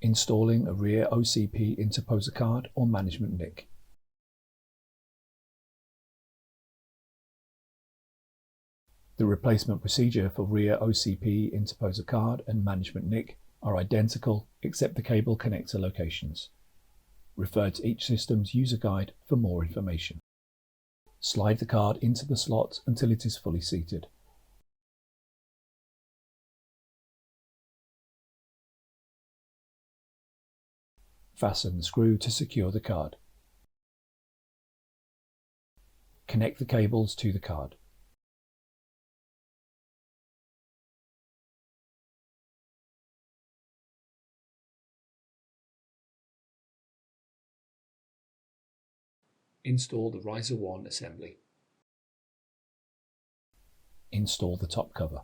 Installing a rear OCP interposer card or management NIC. The replacement procedure for rear OCP interposer card and management NIC are identical except the cable connector locations. Refer to each system's user guide for more information. Slide the card into the slot until it is fully seated. Fasten the screw to secure the card. Connect the cables to the card. Install the riser 1 assembly. Install the top cover.